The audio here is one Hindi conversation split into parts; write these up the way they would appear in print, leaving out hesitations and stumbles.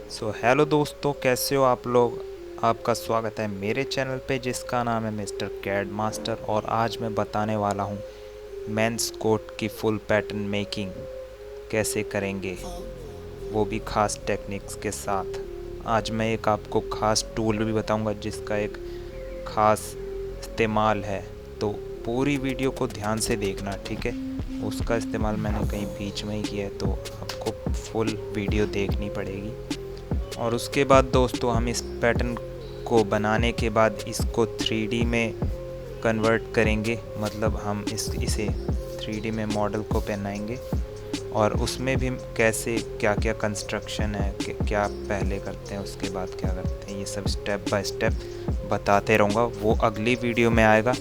हेलो दोस्तों, कैसे हो आप लोग। आपका स्वागत है मेरे चैनल पे जिसका नाम है मिस्टर कैड मास्टर। और आज मैं बताने वाला हूँ मेंस कोट की फुल पैटर्न मेकिंग कैसे करेंगे, वो भी ख़ास टेक्निक्स के साथ। आज मैं एक आपको ख़ास टूल भी बताऊंगा जिसका एक ख़ास इस्तेमाल है। तो पूरी वीडियो को ध्यान से देखना, ठीक है। उसका इस्तेमाल मैंने कहीं बीच में ही किया है, तो आपको फुल वीडियो देखनी पड़ेगी। और उसके बाद दोस्तों, हम इस पैटर्न को बनाने के बाद इसको 3D में कन्वर्ट करेंगे। मतलब हम इसे 3D में मॉडल को पहनाएंगे और उसमें भी कैसे क्या क्या कंस्ट्रक्शन है, क्या पहले करते हैं उसके बाद क्या करते हैं, ये सब स्टेप बाय स्टेप बताते रहूँगा। वो अगली वीडियो में आएगा,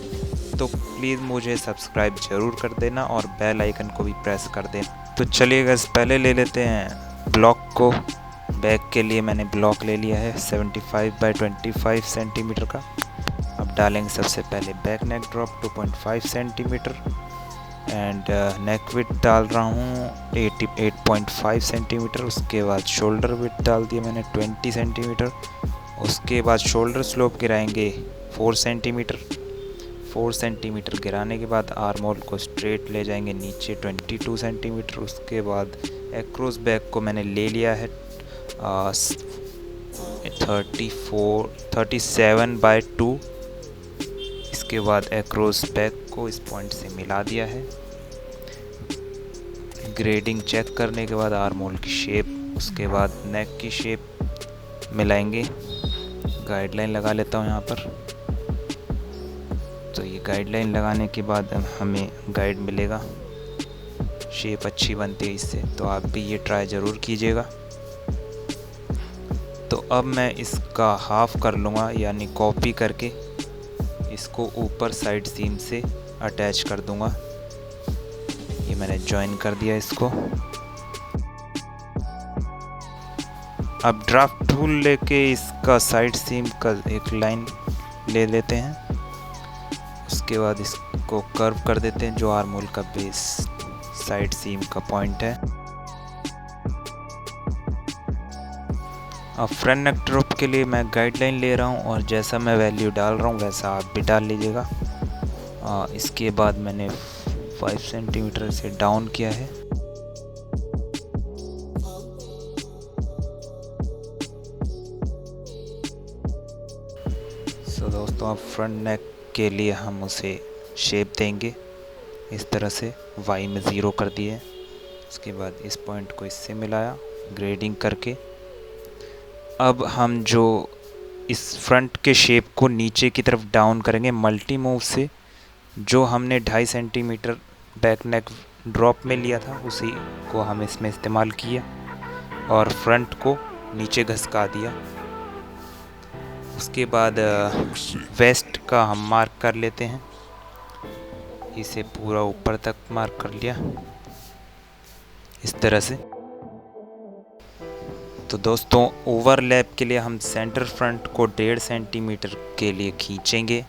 तो प्लीज़ मुझे सब्सक्राइब ज़रूर कर देना और बेल आइकन को भी प्रेस कर देना। तो चलिए गाइस, पहले ले लेते हैं ब्लॉक को। बैक के लिए मैंने ब्लॉक ले लिया है 75 बाई 25 सेंटीमीटर का। अब डालेंगे सबसे पहले back neck drop 2.5 centimetre and neck width डाल रहा हूँ 88.5 सेंटीमीटर। उसके बाद शोल्डर विड्थ डाल दिया मैंने 20 सेंटीमीटर। उसके बाद शोल्डर स्लोप गिराएंगे 4 सेंटीमीटर। 4 सेंटीमीटर गिराने के बाद आर्म होल को स्ट्रेट ले जाएंगे नीचे 22 सेंटीमीटर। उसके बाद एक्रोस बैक को मैंने ले लिया है 37 बाय 2। इसके बाद एक्रोस बैक को इस पॉइंट से मिला दिया है। ग्रेडिंग चेक करने के बाद आर्म होल की शेप, उसके बाद नेक की शेप मिलाएंगे। गाइडलाइन लगा लेता हूँ यहाँ पर। तो ये गाइडलाइन लगाने के बाद हमें गाइड मिलेगा, शेप अच्छी बनती है इससे। तो आप भी ये ट्राई ज़रूर कीजिएगा। तो अब मैं इसका हाफ कर लूँगा, यानी कॉपी करके इसको ऊपर साइड सीम से अटैच कर दूँगा। ये मैंने जॉइन कर दिया इसको। अब ड्राफ्ट टूल लेके इसका साइड सीम का एक लाइन ले लेते हैं। उसके बाद इसको कर्व कर देते हैं जो आर्म होल का बेस साइड सीम का पॉइंट है। अब फ्रंट नेक ड्रॉप के लिए मैं गाइडलाइन ले रहा हूँ और जैसा मैं वैल्यू डाल रहा हूँ वैसा आप भी डाल लीजिएगा। इसके बाद मैंने 5 सेंटीमीटर से डाउन किया है। सो दोस्तों, अब फ्रंट नेक के लिए हम उसे शेप देंगे इस तरह से। वाई में 0 कर दिए। उसके बाद इस पॉइंट को इससे मिलाया ग्रेडिंग करके। अब हम जो इस फ्रंट के शेप को नीचे की तरफ डाउन करेंगे मल्टी मूव से। जो हमने 2.5 सेंटीमीटर बैक नेक ड्रॉप में लिया था उसी को हम इसमें इस्तेमाल किया और फ्रंट को नीचे घसका दिया। उसके बाद वेस्ट का हम मार्क कर लेते हैं। इसे पूरा ऊपर तक मार्क कर लिया इस तरह से। तो दोस्तों, ओवरलैप के लिए हम सेंटर फ्रंट को 1.5 सेंटीमीटर के लिए खींचेंगे।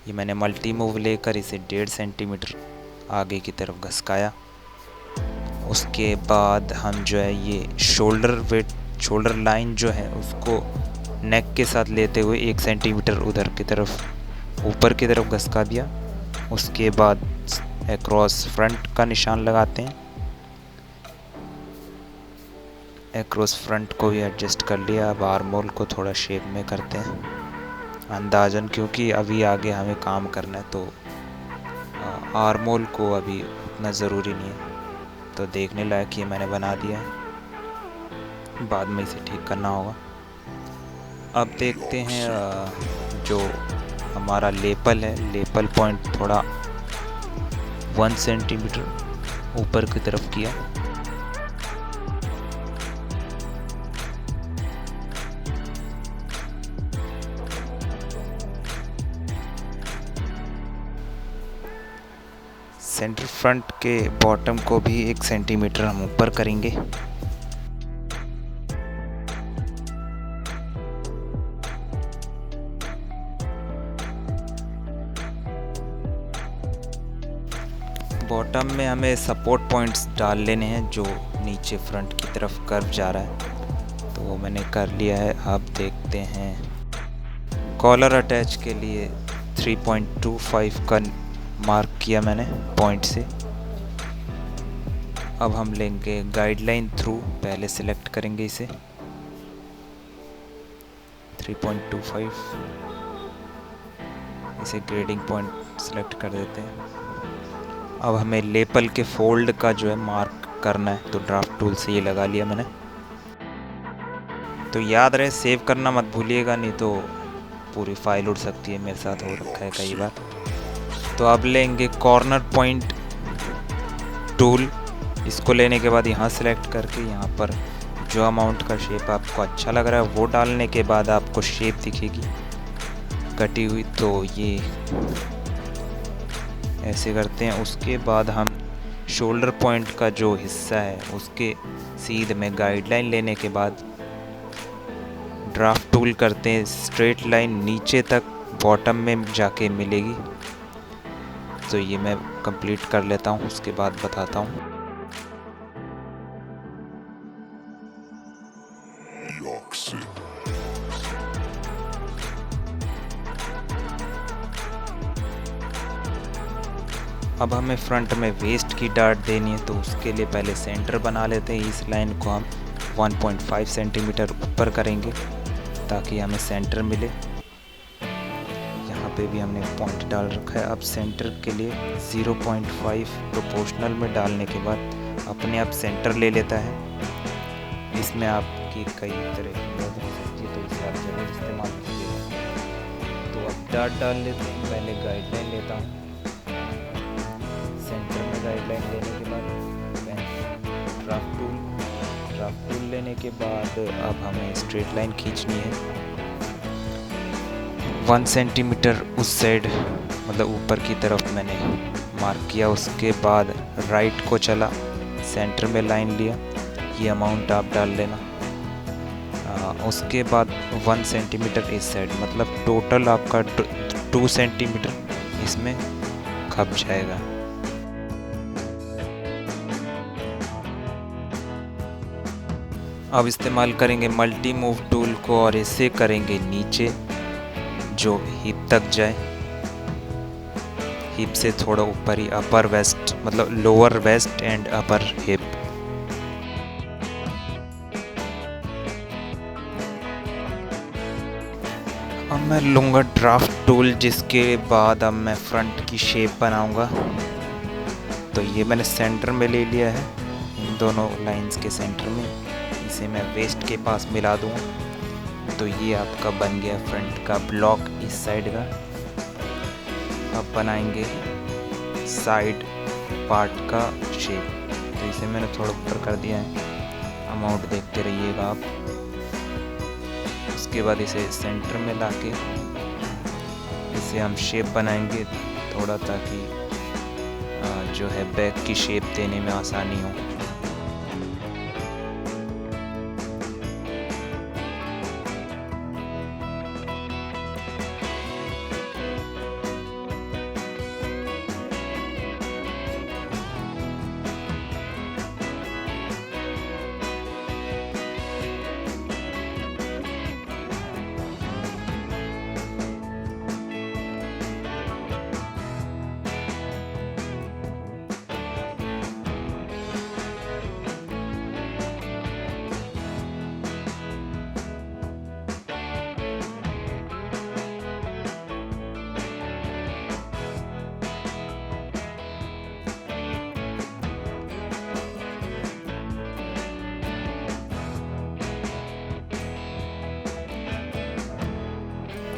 ये मैंने मल्टी मूव लेकर इसे 1.5 सेंटीमीटर आगे की तरफ घसकाया। उसके बाद हम जो है ये शोल्डर लाइन जो है उसको नेक के साथ लेते हुए 1 सेंटीमीटर उधर की तरफ ऊपर की तरफ घसका दिया। उसके बाद एक्रॉस फ्रंट का निशान लगाते हैं। एक्रॉस फ्रंट को भी एडजस्ट कर लिया। अब आर्म होल को थोड़ा शेप में करते हैं अंदाजन, क्योंकि अभी आगे हमें काम करना है। तो आर्म होल को अभी उतना ज़रूरी नहीं है, तो देखने लायक ये मैंने बना दिया है। बाद में इसे ठीक करना होगा। अब देखते हैं जो हमारा लेपल है, लेपल पॉइंट थोड़ा 1 सेंटीमीटर ऊपर की तरफ किया। सेंटर फ्रंट के बॉटम को भी 1 सेंटीमीटर हम ऊपर करेंगे। बॉटम में हमें सपोर्ट पॉइंट्स डाल लेने हैं जो नीचे फ्रंट की तरफ कर्व जा रहा है। तो वो मैंने कर लिया है। अब देखते हैं, कॉलर अटैच के लिए 3.25 का मार्क किया मैंने पॉइंट से। अब हम लेंगे गाइडलाइन थ्रू, पहले सिलेक्ट करेंगे इसे 3.25, इसे ग्रेडिंग पॉइंट सिलेक्ट कर देते हैं। अब हमें लेपल के फोल्ड का जो है मार्क करना है, तो ड्राफ्ट टूल से ये लगा लिया मैंने। तो याद रहे सेव करना मत भूलिएगा, नहीं तो पूरी फाइल उड़ सकती है, मेरे साथ हो रखा है कई बार। तो अब लेंगे कॉर्नर पॉइंट टूल, इसको लेने के बाद यहाँ सेलेक्ट करके यहाँ पर जो अमाउंट का शेप आपको अच्छा लग रहा है वो डालने के बाद आपको शेप दिखेगी कटी हुई, तो ये ऐसे करते हैं। उसके बाद हम शोल्डर पॉइंट का जो हिस्सा है उसके सीध में गाइडलाइन लेने के बाद ड्राफ्ट टूल करते हैं, स्ट्रेट लाइन नीचे तक बॉटम में जाके मिलेगी। तो ये मैं कंप्लीट कर लेता हूँ, उसके बाद बताता हूँ। अब हमें फ्रंट में वेस्ट की डार्ट देनी है, तो उसके लिए पहले सेंटर बना लेते हैं। इस लाइन को हम 1.5 सेंटीमीटर ऊपर करेंगे ताकि हमें सेंटर मिले। यहाँ पे भी हमने पॉइंट डाल रखा है। अब सेंटर के लिए 0.5 प्रोपोर्शनल में डालने के बाद अपने आप सेंटर ले लेता है। इसमें आपकी कई तरह की मदद हो सकती है, तो इसे आप जरूर इस्तेमाल कीजिएगा। तो अब डार्ट डाल लेते हैं, पहले गाइडलाइन लेता हूँ। सेंटर में गाइडलाइन लेने के बाद ड्राफ्ट टूल लेने के बाद अब हमें स्ट्रेट लाइन खींचनी है 1 सेंटीमीटर उस साइड, मतलब ऊपर की तरफ मैंने मार्क किया। उसके बाद राइट को चला, सेंटर में लाइन लिया, ये अमाउंट आप डाल लेना। उसके बाद 1 सेंटीमीटर इस साइड, मतलब टोटल आपका 2 सेंटीमीटर इसमें खप जाएगा। अब इस्तेमाल करेंगे मल्टी मूव टूल को और इसे करेंगे नीचे जो हिप तक जाए, हिप से थोड़ा ऊपर ही, अपर वेस्ट मतलब lower waist and upper hip. अब मैं लूँगा ड्राफ्ट टूल, जिसके बाद अब मैं फ्रंट की शेप बनाऊँगा। तो ये मैंने सेंटर में ले लिया है, इन दोनों लाइंस के सेंटर में। इसे मैं वेस्ट के पास मिला दूँगा, तो ये आपका बन गया फ्रंट का ब्लॉक इस साइड का। अब बनाएंगे साइड पार्ट का शेप, तो इसे मैंने थोड़ा ऊपर कर दिया है, अमाउंट देखते रहिएगा आप। उसके बाद इसे सेंटर में लाके इसे हम शेप बनाएंगे थोड़ा, ताकि जो है बैक की शेप देने में आसानी हो।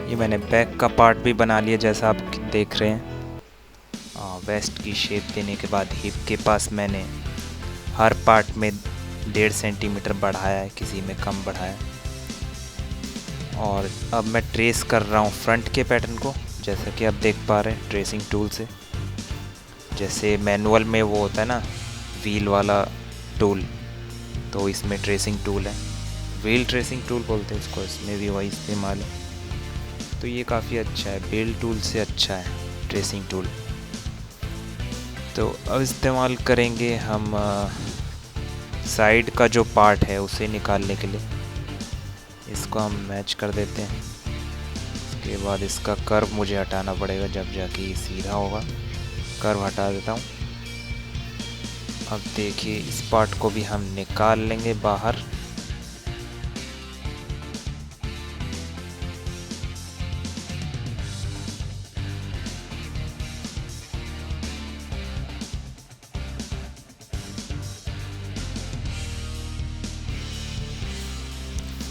ये मैंने बैक का पार्ट भी बना लिया, जैसा आप देख रहे हैं। वेस्ट की शेप देने के बाद हिप के पास मैंने हर पार्ट में 1.5 सेंटीमीटर बढ़ाया है, किसी में कम बढ़ाया। और अब मैं ट्रेस कर रहा हूँ फ्रंट के पैटर्न को, जैसा कि आप देख पा रहे हैं ट्रेसिंग टूल से। जैसे मैनुअल में वो होता है ना व्हील वाला टूल, तो इसमें ट्रेसिंग टूल है, व्हील ट्रेसिंग टूल बोलते हैं इसको, इसमें भी वही इस्तेमाल है। तो ये काफ़ी अच्छा है, व्हील टूल से अच्छा है ट्रेसिंग टूल। तो अब इस्तेमाल करेंगे हम साइड का जो पार्ट है उसे निकालने के लिए। इसको हम मैच कर देते हैं। उसके बाद इसका कर्व मुझे हटाना पड़ेगा, जब जाके ये सीधा होगा। कर्व हटा देता हूँ। अब देखिए इस पार्ट को भी हम निकाल लेंगे बाहर।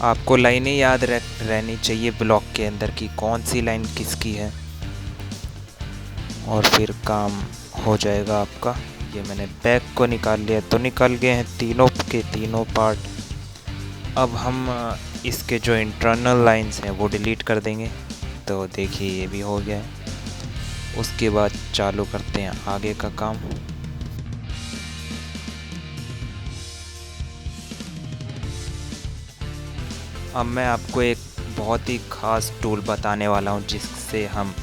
आपको लाइनें याद रहनी चाहिए ब्लॉक के अंदर की कौन सी लाइन किसकी है, और फिर काम हो जाएगा आपका। ये मैंने बैक को निकाल लिया, तो निकल गए हैं तीनों के तीनों पार्ट। अब हम इसके जो इंटरनल लाइंस हैं वो डिलीट कर देंगे। तो देखिए ये भी हो गया है। उसके बाद चालू करते हैं आगे का काम। अब मैं आपको एक बहुत ही ख़ास टूल बताने वाला हूँ जिससे हम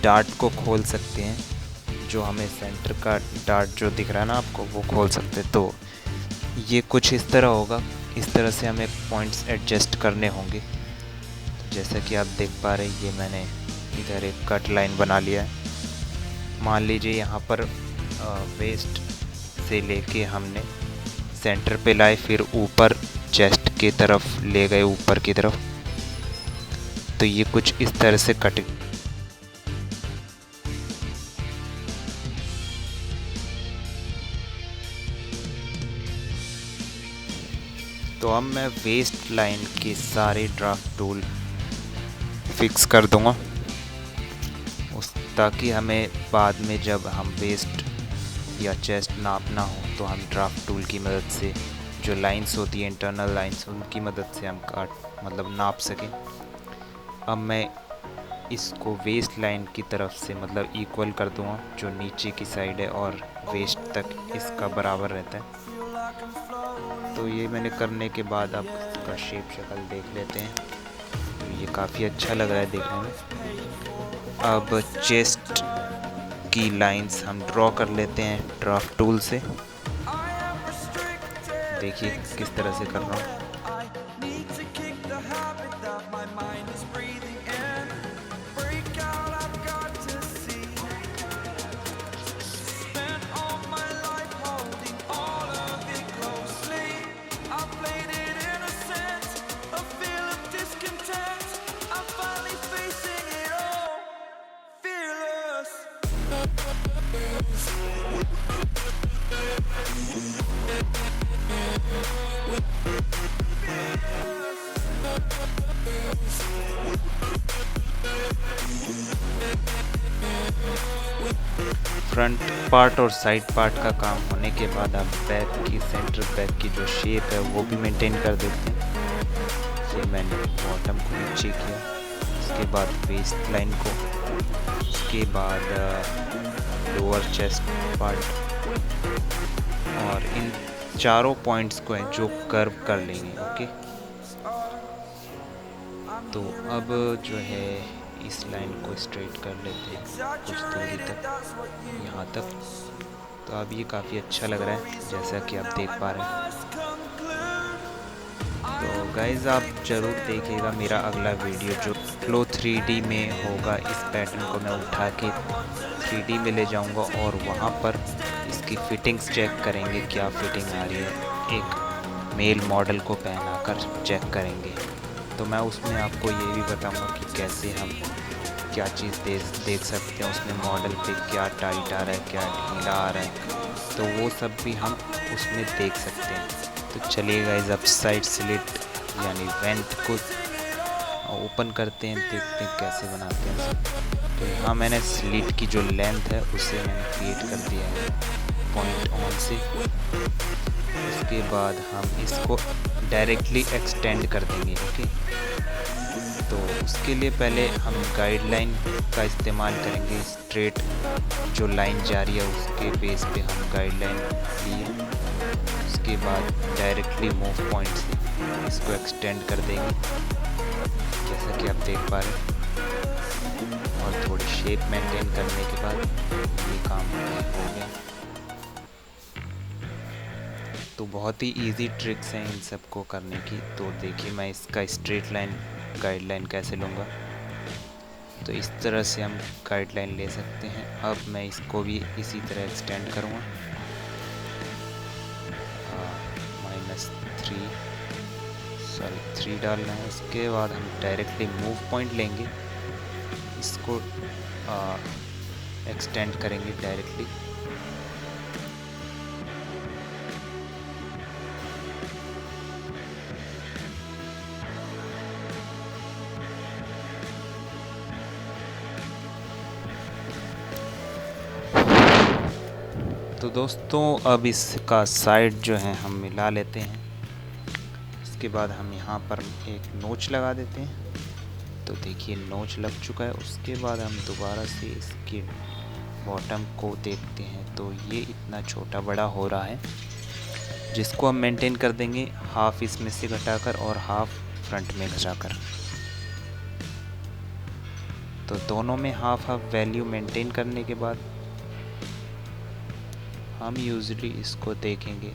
डार्ट को खोल सकते हैं। जो हमें सेंटर का डार्ट जो दिख रहा है ना आपको, वो खोल सकते हैं। तो ये कुछ इस तरह होगा, इस तरह से हमें पॉइंट्स एडजस्ट करने होंगे। तो जैसा कि आप देख पा रहे हैं, ये मैंने इधर एक कट लाइन बना लिया है। मान लीजिए यहाँ पर वेस्ट से लेके हमने सेंटर पे लाए, फिर ऊपर चेस्ट की तरफ ले गए, ऊपर की तरफ। तो ये कुछ इस तरह से कट। तो अब मैं वेस्ट लाइन के सारे ड्राफ्ट टूल फिक्स कर दूंगा, ताकि हमें बाद में जब हम वेस्ट या चेस्ट नापना हो तो हम ड्राफ्ट टूल की मदद से जो लाइंस होती है इंटरनल लाइंस, उनकी मदद से हम नाप सकें। अब मैं इसको वेस्ट लाइन की तरफ से इक्वल कर दूंगा, जो नीचे की साइड है और वेस्ट तक इसका बराबर रहता है। तो ये मैंने करने के बाद अब इसका शेप शक्ल देख लेते हैं। तो ये काफ़ी अच्छा लग रहा है देखने में। अब चेस्ट की लाइंस हम ड्रॉ कर लेते हैं ड्राफ्ट टूल से। देखिए किस तरह से कर रहा हूँ। फ्रंट पार्ट और साइड पार्ट का काम होने के बाद आप बैक की सेंटर बैक की जो शेप है वो भी मेंटेन कर देते हैं। ये मैंने बॉटम को नीचे किया, उसके बाद वेस्ट लाइन को, उसके बाद लोअर चेस्ट पार्ट, और इन चारों पॉइंट्स को है जो कर्व कर लेंगे। ओके, तो अब जो है इस लाइन को स्ट्रेट कर लेते हैं कुछ दूरी तक, यहाँ तक। तो अब ये काफ़ी अच्छा लग रहा है जैसा कि आप देख पा रहे हैं। तो गाइज़ आप ज़रूर देखिएगा मेरा अगला वीडियो जो फ्लो 3D में होगा। इस पैटर्न को मैं उठा के 3D में ले जाऊंगा और वहाँ पर इसकी फिटिंग्स चेक करेंगे, क्या फिटिंग आ रही है। एक मेल मॉडल को पहनाकर चेक करेंगे। तो मैं उसमें आपको ये भी बताऊंगा कि कैसे हम क्या चीज़ देख सकते हैं उसमें, मॉडल पे क्या टाइट आ रहा है, क्या ढीला आ रहा है। तो वो सब भी हम उसमें देख सकते हैं। तो चलिए गाइस अब साइड स्लिट यानी वेंट को ओपन करते हैं, देखते हैं कैसे बनाते हैं। तो यहाँ मैंने स्लिट की जो लेंथ है उसे मैंने क्रिएट कर दिया है पॉइंट ऑन से। उसके बाद हम इसको डायरेक्टली एक्सटेंड कर देंगे। ओके, तो उसके लिए पहले हम गाइडलाइन का इस्तेमाल करेंगे। स्ट्रेट जो लाइन जा रही है उसके बेस पे हम गाइडलाइन लिए, उसके बाद डायरेक्टली मूव पॉइंट से इसको एक्सटेंड कर देंगे जैसा कि आप देख पा रहे हैं। और थोड़ी शेप मेंटेन करने के बाद ये काम हो गया। तो बहुत ही इजी ट्रिक्स हैं इन सबको करने की। तो देखिए मैं इसका स्ट्रेट लाइन गाइडलाइन कैसे लूँगा। तो इस तरह से हम गाइडलाइन ले सकते हैं। अब मैं इसको भी इसी तरह एक्सटेंड करूँगा, -3 सॉरी 3 डालना है। उसके बाद हम डायरेक्टली मूव पॉइंट लेंगे, इसको एक्सटेंड करेंगे डायरेक्टली। तो दोस्तों अब इसका साइड जो है हम मिला लेते हैं। इसके बाद हम यहाँ पर एक नोच लगा देते हैं। तो देखिए नोच लग चुका है। उसके बाद हम दोबारा से इसके बॉटम को देखते हैं, तो ये इतना छोटा बड़ा हो रहा है, जिसको हम मेंटेन कर देंगे हाफ इसमें से घटाकर और हाफ फ्रंट में घटाकर। तो दोनों में हाफ हाफ वैल्यू मेंटेन करने के बाद हम यूजली इसको देखेंगे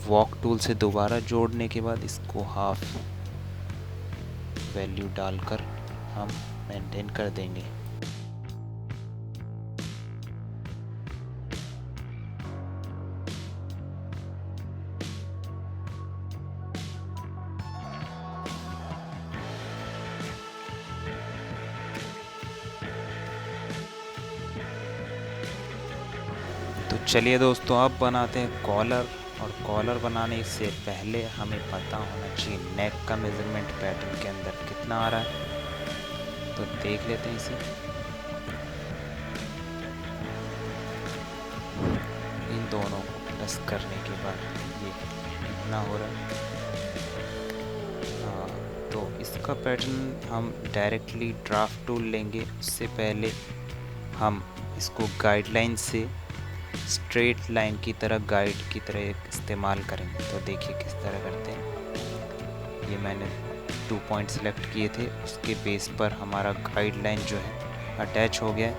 वॉक टूल से दोबारा जोड़ने के बाद इसको हाफ वैल्यू डालकर हम मेंटेन कर देंगे। तो चलिए दोस्तों अब बनाते हैं कॉलर। और कॉलर बनाने से पहले हमें पता होना चाहिए नेक का मेज़रमेंट पैटर्न के अंदर कितना आ रहा है। तो देख लेते हैं इसे। इन दोनों को प्लस करने के बाद ये कितना हो रहा है। तो इसका पैटर्न हम डायरेक्टली ड्राफ्ट टूल लेंगे। उससे पहले हम इसको गाइडलाइन से स्ट्रेट लाइन की तरह गाइड की तरह इस्तेमाल करेंगे। तो देखिए किस तरह करते हैं। ये मैंने 2 पॉइंट सेलेक्ट किए थे, उसके बेस पर हमारा गाइडलाइन जो है अटैच हो गया है।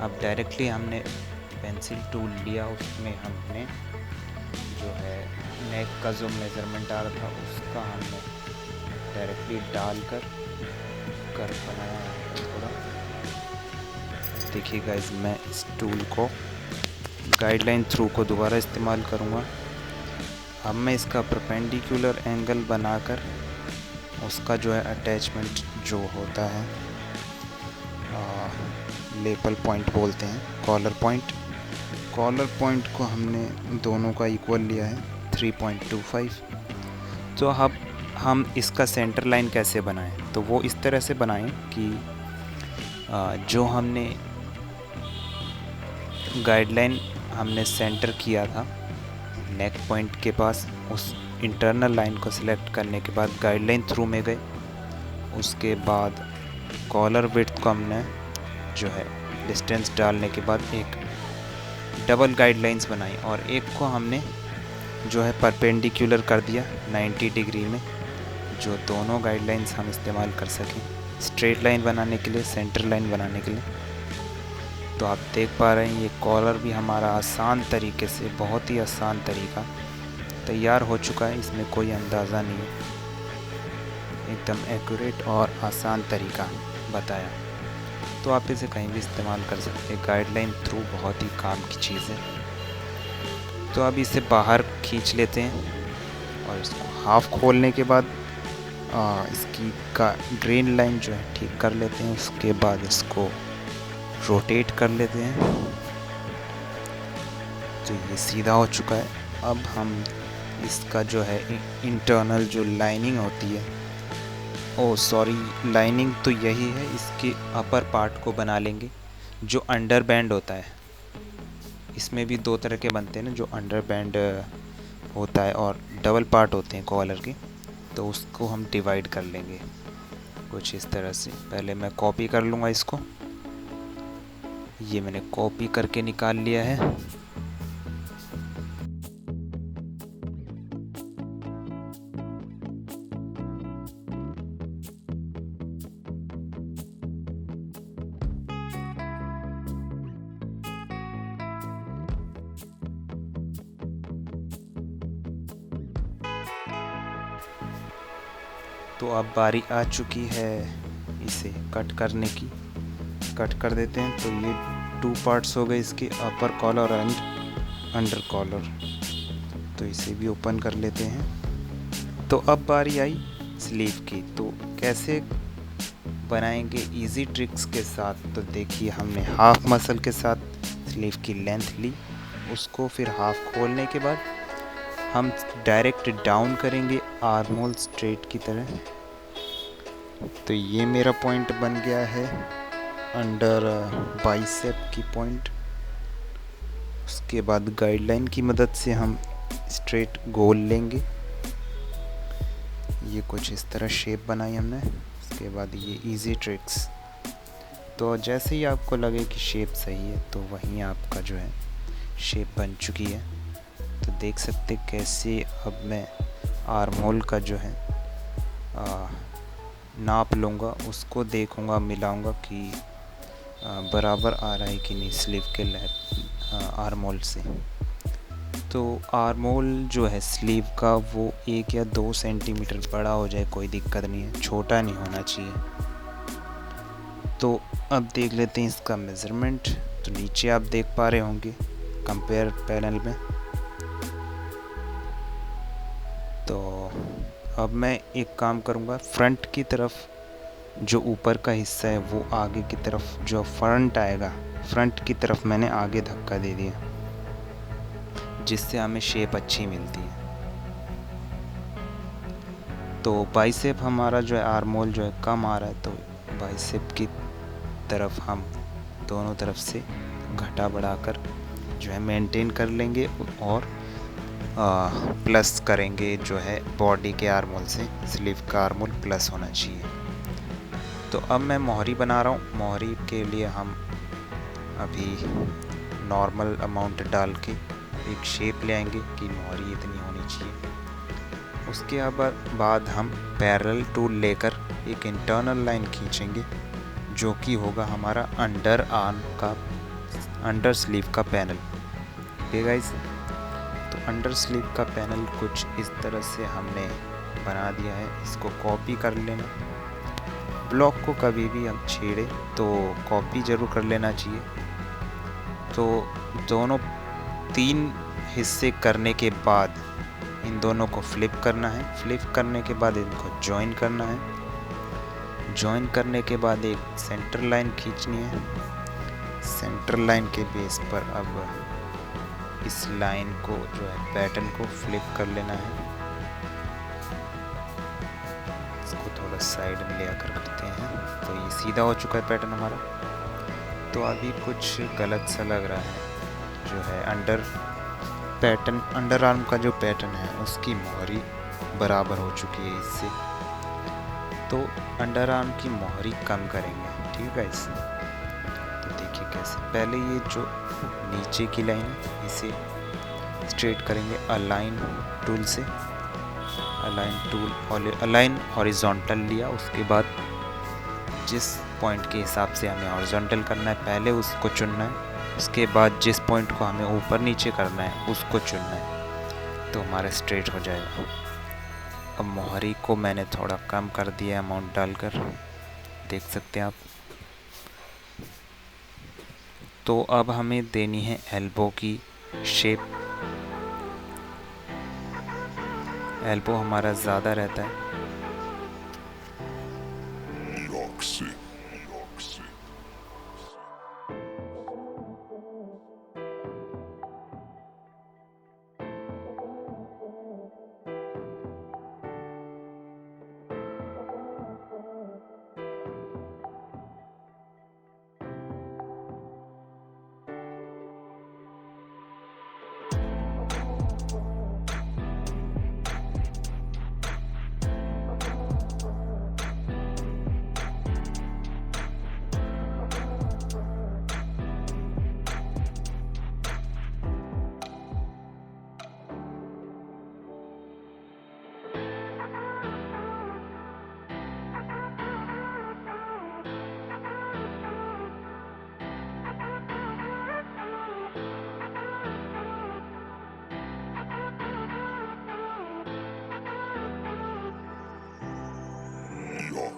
अब डायरेक्टली हमने पेंसिल टूल लिया, उसमें हमने जो है नेक का जो मेज़रमेंट आ रहा था उसका हमने डायरेक्टली डालकर कर बनाया है थोड़ा। देखिए गाइस मैं इस टूल को गाइडलाइन थ्रू को दोबारा इस्तेमाल करूँगा। अब मैं इसका परपेंडिकुलर एंगल बनाकर उसका जो है अटैचमेंट जो होता है लेपल पॉइंट बोलते हैं, कॉलर पॉइंट को हमने दोनों का इक्वल लिया है 3.25। तो अब हम इसका सेंटर लाइन कैसे बनाएं, तो वो इस तरह से बनाएं कि जो हमने गाइडलाइन हमने सेंटर किया था नेक पॉइंट के पास, उस इंटरनल लाइन को सिलेक्ट करने के बाद गाइडलाइन थ्रू में गए। उसके बाद कॉलर विड्थ को हमने जो है डिस्टेंस डालने के बाद एक डबल गाइडलाइंस बनाई और एक को हमने जो है परपेंडिकुलर कर दिया 90 डिग्री में, जो दोनों गाइडलाइंस हम इस्तेमाल कर सकें स्ट्रेट लाइन बनाने के लिए, सेंटर लाइन बनाने के लिए। तो आप देख पा रहे हैं ये कॉलर भी हमारा आसान तरीके से, बहुत ही आसान तरीका तैयार हो चुका है। इसमें कोई अंदाज़ा नहीं है, एकदम एक्यूरेट और आसान तरीका बताया। तो आप इसे कहीं भी इस्तेमाल कर सकते हैं, गाइडलाइन थ्रू बहुत ही काम की चीज़ है। तो अब इसे बाहर खींच लेते हैं और इसको हाफ खोलने के बाद इसकी का ड्रेन लाइन जो है ठीक कर लेते हैं। उसके बाद इसको रोटेट कर लेते हैं। तो ये सीधा हो चुका है। अब हम इसका जो है इंटरनल जो लाइनिंग होती है, लाइनिंग तो यही है, इसके अपर पार्ट को बना लेंगे जो अंडर बैंड होता है। इसमें भी 2 तरह के बनते हैं ना, जो अंडर बैंड होता है और डबल पार्ट होते हैं कॉलर के। तो उसको हम डिवाइड कर लेंगे कुछ इस तरह से। पहले मैं कॉपी कर लूँगा इसको, ये मैंने कॉपी करके निकाल लिया है। तो अब बारी आ चुकी है इसे कट करने की। कट कर देते हैं। तो ये 2 पार्ट्स हो गए इसके, अपर कॉलर एंड अंडर कॉलर। तो इसे भी ओपन कर लेते हैं। तो अब बारी आई स्लीव की। तो कैसे बनाएंगे इजी ट्रिक्स के साथ। तो देखिए, हमने हाफ मसल के साथ स्लीव की लेंथ ली, उसको फिर हाफ खोलने के बाद हम डायरेक्ट डाउन करेंगे आर्म होल स्ट्रेट की तरह। तो ये मेरा पॉइंट बन गया है अंडर बाइसेप की पॉइंट। उसके बाद गाइडलाइन की मदद से हम स्ट्रेट गोल लेंगे। ये कुछ इस तरह शेप बनाई हमने। उसके बाद ये इजी ट्रिक्स। तो जैसे ही आपको लगे कि शेप सही है तो वहीं आपका जो है शेप बन चुकी है। तो देख सकते कैसे अब मैं आर्म होल का जो है नाप लूँगा, उसको देखूँगा, मिलाऊँगा कि बराबर आ रहा है कि नहीं स्लीव के आर्म होल से। तो आर्म होल जो है स्लीव का वो 1 या 2 सेंटीमीटर बड़ा हो जाए कोई दिक्कत नहीं है, छोटा नहीं होना चाहिए। तो अब देख लेते हैं इसका मेज़रमेंट। तो नीचे आप देख पा रहे होंगे कंपेयर पैनल में। तो अब मैं एक काम करूँगा, फ्रंट की तरफ जो ऊपर का हिस्सा है वो आगे की तरफ, जो फ्रंट आएगा फ्रंट की तरफ मैंने आगे धक्का दे दिया, जिससे हमें शेप अच्छी मिलती है। तो बाइसेप हमारा जो है आर्म होल जो है कम आ रहा है, तो बाइसेप की तरफ हम दोनों तरफ से घटा बढ़ाकर जो है मेंटेन कर लेंगे और प्लस करेंगे जो है बॉडी के आर्म होल से। स्लीव का आर्म होल प्लस होना चाहिए। तो अब मैं मोहरी बना रहा हूँ। मोहरी के लिए हम अभी नॉर्मल अमाउंट डाल के एक शेप ले आएंगे कि मोहरी इतनी होनी चाहिए। उसके बाद हम पैरेलल टूल लेकर एक इंटरनल लाइन खींचेंगे, जो कि होगा हमारा अंडर आर्म का, अंडर स्लीव का पैनल। ओके गाइस, तो अंडर स्लीव का पैनल कुछ इस तरह से हमने बना दिया है। इसको कॉपी कर लेना। ब्लॉक को कभी भी हम छेड़े तो कॉपी ज़रूर कर लेना चाहिए। तो दोनों 3 हिस्से करने के बाद इन दोनों को फ्लिप करना है। फ्लिप करने के बाद इनको जॉइन करना है। जॉइन करने के बाद एक सेंटर लाइन खींचनी है। सेंटर लाइन के बेस पर अब इस लाइन को जो है पैटर्न को फ्लिप कर लेना है। इसको थोड़ा साइड में ले आकर करते हैं। तो ये सीधा हो चुका है पैटर्न हमारा। तो अभी कुछ गलत सा लग रहा है, जो है अंडर आर्म का जो पैटर्न है उसकी मोहरी बराबर हो चुकी है इससे। तो अंडर आर्म की मोहरी कम करेंगे, ठीक है गाइस। तो देखिए कैसे, पहले ये जो नीचे की लाइन है इसे स्ट्रेट करेंगे अलाइन टूल से। अलाइन हॉरिजॉन्टल लिया। उसके बाद जिस पॉइंट के हिसाब से हमें हॉरिजॉन्टल करना है पहले उसको चुनना है। उसके बाद जिस पॉइंट को हमें ऊपर नीचे करना है उसको चुनना है, तो हमारा स्ट्रेट हो जाएगा। अब मोहरी को मैंने थोड़ा कम कर दिया अमाउंट डालकर, देख सकते हैं आप। तो अब हमें देनी है एल्बो की शेप। एल्बो हमारा ज़्यादा रहता है।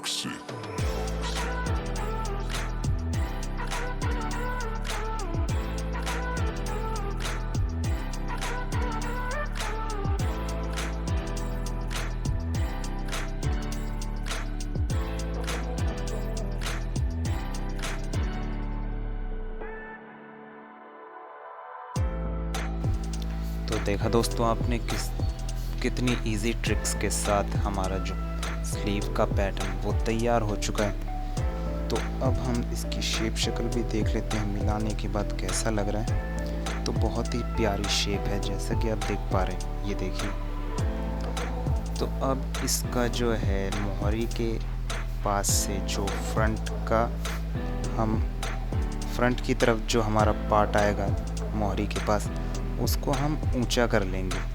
तो देखा दोस्तों आपने कितनी इजी ट्रिक्स के साथ हमारा जो स्लीव का पैटर्न वो तैयार हो चुका है। तो अब हम इसकी शेप शक्ल भी देख लेते हैं मिलाने के बाद कैसा लग रहा है। तो बहुत ही प्यारी शेप है जैसा कि आप देख पा रहे हैं, ये देखिए। तो अब इसका जो है मोहरी के पास से जो फ्रंट की तरफ जो हमारा पार्ट आएगा मोहरी के पास, उसको हम ऊंचा कर लेंगे।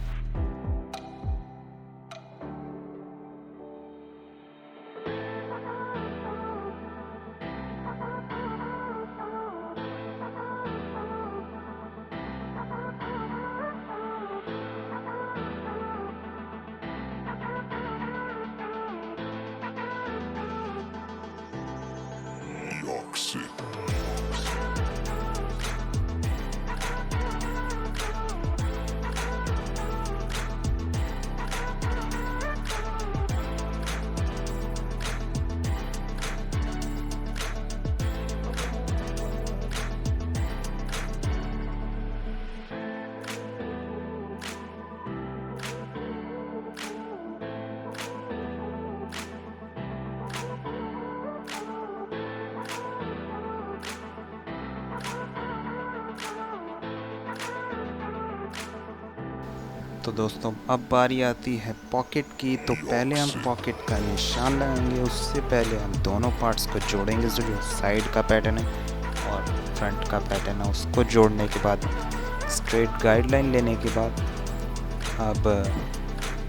तो दोस्तों अब बारी आती है पॉकेट की। तो पहले हम पॉकेट का निशान लगाएंगे, उससे पहले हम दोनों पार्ट्स को जोड़ेंगे। जो साइड का पैटर्न है और फ्रंट का पैटर्न है उसको जोड़ने के बाद स्ट्रेट गाइडलाइन लेने के बाद अब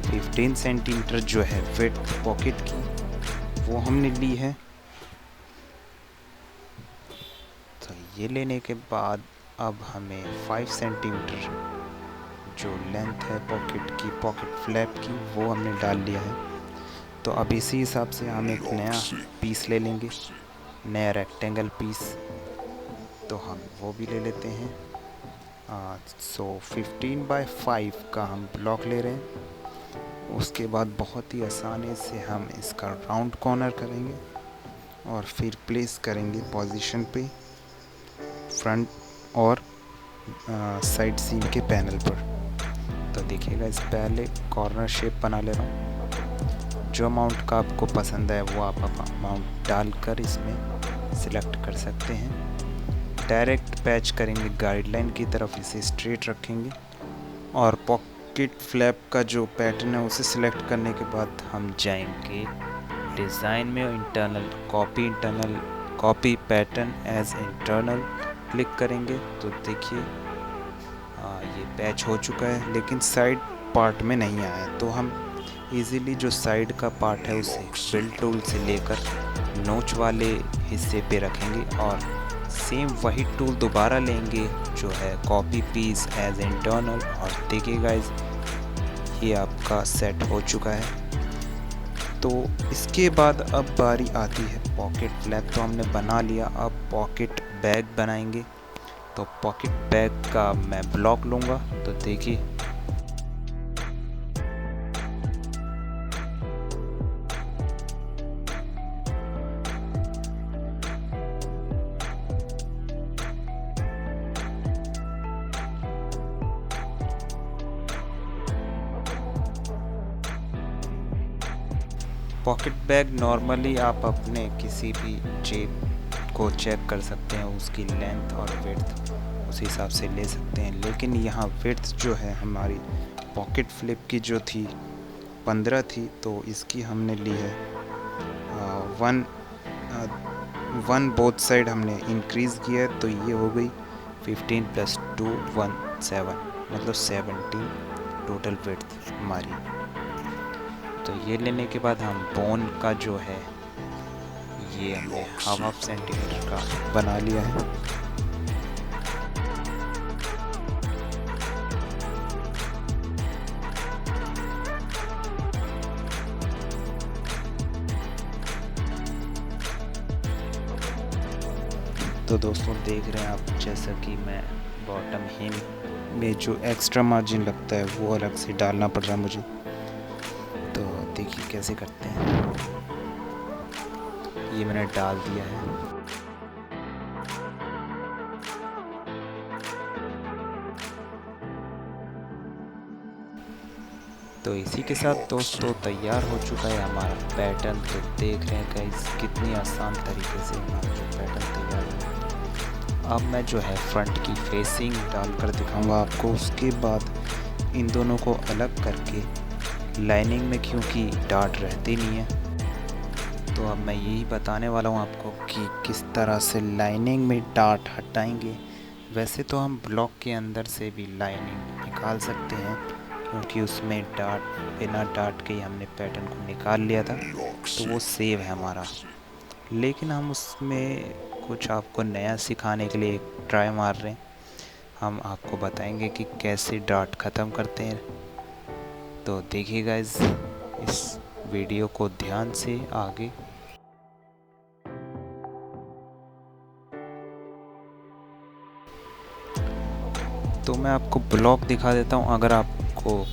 15 सेंटीमीटर जो है विड्थ पॉकेट की वो हमने ली है। तो ये लेने के बाद अब हमें 5 सेंटीमीटर जो लेंथ है पॉकेट फ्लैप की वो हमने डाल लिया है। तो अब इसी हिसाब से हम एक नया पीस ले लेंगे, नया रेक्टेंगल पीस। तो हम वो भी ले लेते हैं। सो 15 बाय 5 का हम ब्लॉक ले रहे हैं। उसके बाद बहुत ही आसानी से हम इसका राउंड कॉर्नर करेंगे और फिर प्लेस करेंगे पोजीशन पे फ्रंट और साइड सीम के पैनल पर। तो देखिएगा इस पहले कॉर्नर शेप बना ले रहा हूँ। जो अमाउंट का आपको पसंद है वो आप अमाउंट डालकर इसमें सिलेक्ट कर सकते हैं। डायरेक्ट पैच करेंगे गाइडलाइन की तरफ, इसे स्ट्रेट रखेंगे और पॉकेट फ्लैप का जो पैटर्न है उसे सिलेक्ट करने के बाद हम जाएंगे डिज़ाइन में, internal copy pattern as internal click करेंगे। तो देखिए ये पैच हो चुका है, लेकिन साइड पार्ट में नहीं आया है। तो हम इजीली जो साइड का पार्ट है उसे फिल टूल से लेकर नोच वाले हिस्से पे रखेंगे और सेम वही टूल दोबारा लेंगे जो है कॉपी पीस एज इंटरनल। और देखिए गाइस ये आपका सेट हो चुका है। तो इसके बाद अब बारी आती है पॉकेट फ्लैप। तो हमने बना लिया, अब पॉकेट बैग बनाएंगे। तो पॉकेट बैग का मैं ब्लॉक लूँगा। तो देखिए पॉकेट बैग नॉर्मली आप अपने किसी भी जेब को चेक कर सकते हैं, उसकी लेंथ और विड्थ उस हिसाब से ले सकते हैं। लेकिन यहाँ विड्थ जो है हमारी पॉकेट फ्लिप की जो थी 15 थी, तो इसकी हमने ली है 1 बोथ साइड हमने इंक्रीज़ किया है। तो ये हो गई 15 + 2 17, मतलब 17 टोटल विड्थ हमारी। तो ये लेने के बाद हम बोन का जो है ये हमने हाफ सेंटीमीटर का बना लिया है। तो दोस्तों देख रहे हैं आप, जैसा कि मैं बॉटम हेम में जो एक्स्ट्रा मार्जिन लगता है वो अलग से डालना पड़ रहा है मुझे। तो देखिए कैसे करते हैं। ये मैंने डाल दिया है। तो इसी के साथ दोस्तों तैयार हो चुका है हमारा पैटर्न। तो देख रहे हैं गाइस कितनी आसान तरीके से हमारा जो पैटर्न तैयार है। अब मैं जो है फ्रंट की फेसिंग डालकर दिखाऊंगा आपको। उसके बाद इन दोनों को अलग करके लाइनिंग में, क्योंकि डार्ट रहते नहीं है, तो अब मैं यही बताने वाला हूँ आपको कि किस तरह से लाइनिंग में डार्ट हटाएंगे। वैसे तो हम ब्लॉक के अंदर से भी लाइनिंग निकाल सकते हैं, क्योंकि उसमें डार्ट, बिना डार्ट के ही हमने पैटर्न को निकाल लिया था, तो वो सेव है हमारा। लेकिन हम उसमें कुछ आपको नया सिखाने के लिए एक ट्राई मार रहे हैं। हम आपको बताएंगे कि कैसे डार्ट ख़त्म करते हैं। तो देखिए गाइस इस वीडियो को ध्यान से आगे। तो मैं आपको ब्लॉक दिखा देता हूँ। अगर आपको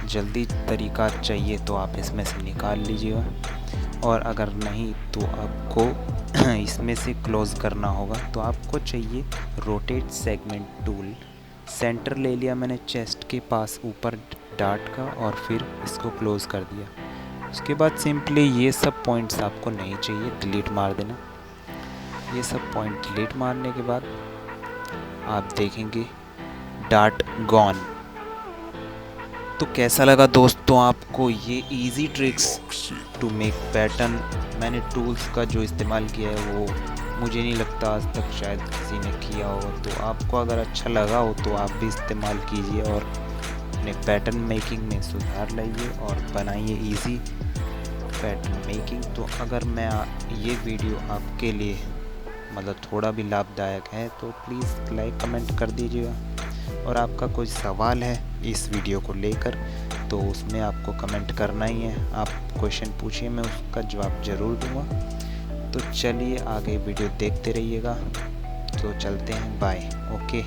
जल्दी तरीका चाहिए तो आप इसमें से निकाल लीजिएगा, और अगर नहीं तो आपको इसमें से क्लोज़ करना होगा। तो आपको चाहिए रोटेट सेगमेंट टूल। सेंटर ले लिया मैंने चेस्ट के पास ऊपर डार्ट का, और फिर इसको क्लोज़ कर दिया। उसके बाद सिंपली ये सब पॉइंट्स आपको नहीं चाहिए, डिलीट मार देना। ये सब पॉइंट डिलीट मारने के बाद आप देखेंगे डार्ट गॉन। तो कैसा लगा दोस्तों आपको ये easy tricks to make pattern. मैंने टूल्स का जो इस्तेमाल किया है वो मुझे नहीं लगता आज तक शायद किसी ने किया हो। तो आपको अगर अच्छा लगा हो तो आप भी इस्तेमाल कीजिए और अपने पैटर्न मेकिंग में सुधार लाइए और बनाइए इजी पैटर्न मेकिंग। तो अगर मैं ये वीडियो आपके लिए मतलब थोड़ा भी लाभदायक है तो प्लीज़ लाइक कमेंट कर दीजिएगा। और आपका कोई सवाल है इस वीडियो को लेकर तो उसमें आपको कमेंट करना ही है। आप क्वेश्चन पूछिए, मैं उसका जवाब ज़रूर दूंगा। तो चलिए आगे वीडियो देखते रहिएगा। तो चलते हैं, बाय, ओके।